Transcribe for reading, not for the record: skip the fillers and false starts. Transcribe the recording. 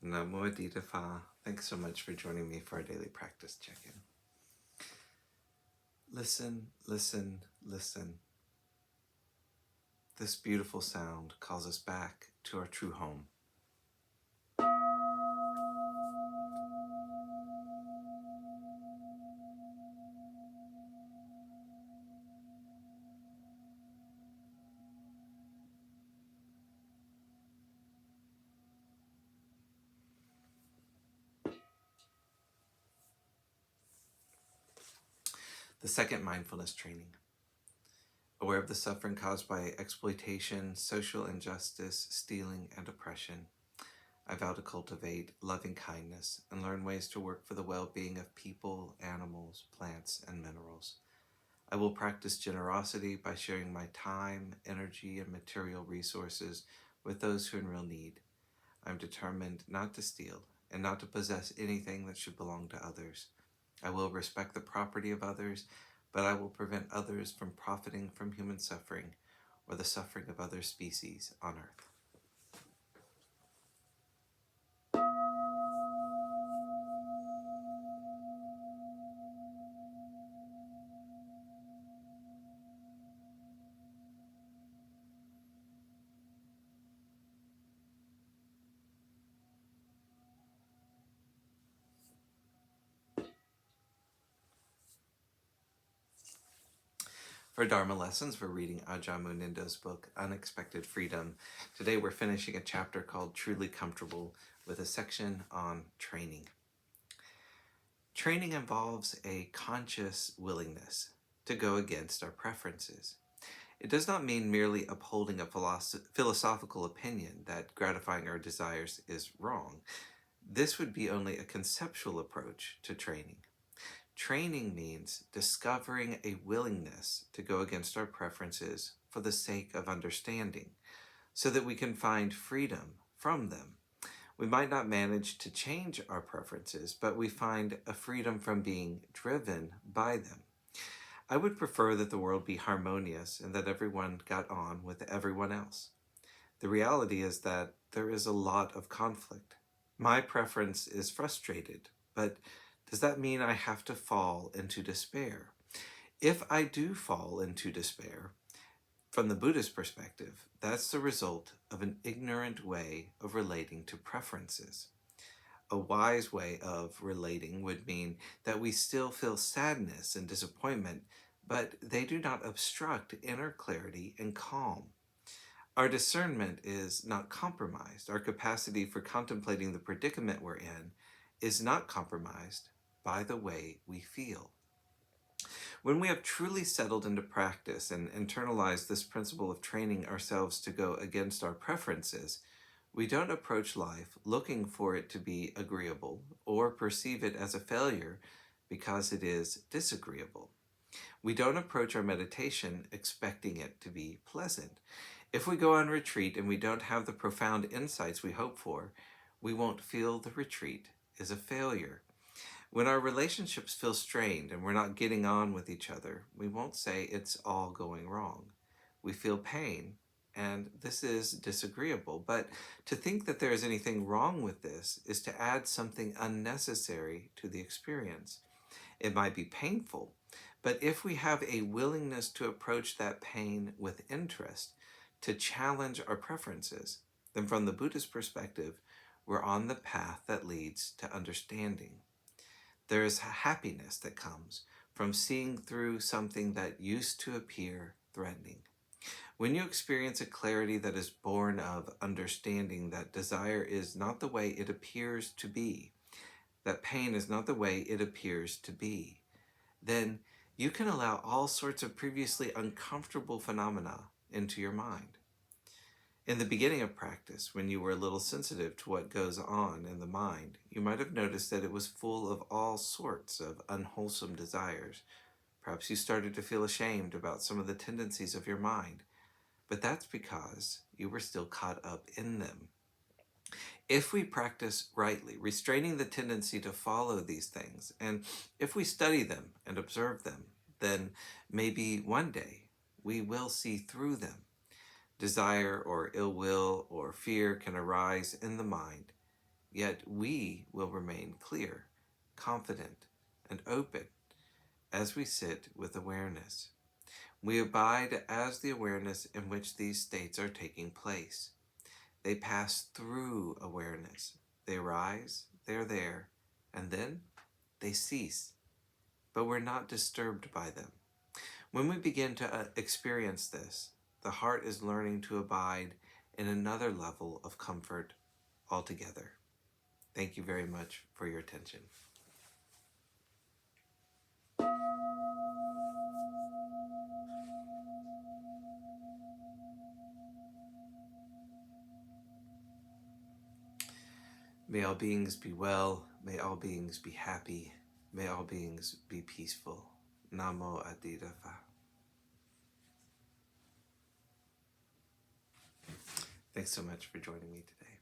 Namo Phat. Thanks so much for joining me for our daily practice check-in. Listen, listen, listen. This beautiful sound calls us back to our true home. The second mindfulness training. Aware of the suffering caused by exploitation, social injustice, stealing, and oppression, I vow to cultivate loving kindness and learn ways to work for the well-being of people, animals, plants, and minerals. I will practice generosity by sharing my time, energy, and material resources with those who are in real need. I am determined not to steal and not to possess anything that should belong to others. I will respect the property of others, but I will prevent others from profiting from human suffering or the suffering of other species on earth. For Dharma lessons, we're reading Ajahn Munindo's book, Unexpected Freedom. Today we're finishing a chapter called Truly Comfortable with a section on training. Training involves a conscious willingness to go against our preferences. It does not mean merely upholding a philosophical opinion that gratifying our desires is wrong. This would be only a conceptual approach to training. Training means discovering a willingness to go against our preferences for the sake of understanding, so that we can find freedom from them. We might not manage to change our preferences, but we find a freedom from being driven by them. I would prefer that the world be harmonious and that everyone got on with everyone else. The reality is that there is a lot of conflict. My preference is frustrated, but does that mean I have to fall into despair? If I do fall into despair, from the Buddhist perspective, that's the result of an ignorant way of relating to preferences. A wise way of relating would mean that we still feel sadness and disappointment, but they do not obstruct inner clarity and calm. Our discernment is not compromised. Our capacity for contemplating the predicament we're in is not compromised by the way we feel. When we have truly settled into practice and internalized this principle of training ourselves to go against our preferences, we don't approach life looking for it to be agreeable or perceive it as a failure because it is disagreeable. We don't approach our meditation expecting it to be pleasant. If we go on retreat and we don't have the profound insights we hope for, we won't feel the retreat is a failure. When our relationships feel strained and we're not getting on with each other, we won't say it's all going wrong. We feel pain, and this is disagreeable. But to think that there is anything wrong with this is to add something unnecessary to the experience. It might be painful, but if we have a willingness to approach that pain with interest, to challenge our preferences, then from the Buddhist perspective, we're on the path that leads to understanding. There is happiness that comes from seeing through something that used to appear threatening. When you experience a clarity that is born of understanding that desire is not the way it appears to be, that pain is not the way it appears to be, then you can allow all sorts of previously uncomfortable phenomena into your mind. In the beginning of practice, when you were a little sensitive to what goes on in the mind, you might have noticed that it was full of all sorts of unwholesome desires. Perhaps you started to feel ashamed about some of the tendencies of your mind, but that's because you were still caught up in them. If we practice rightly, restraining the tendency to follow these things, and if we study them and observe them, then maybe one day we will see through them. Desire or ill will or fear can arise in the mind. yet we will remain clear, confident, and open as we sit with awareness. We abide as the awareness in which these states are taking place. They pass through awareness. They rise, they're there, and then they cease. But we're not disturbed by them. When we begin to experience this, the heart is learning to abide in another level of comfort altogether. Thank you very much for your attention. May all beings be well. May all beings be happy. May all beings be peaceful. Namo Adida Phat. Thanks so much for joining me today.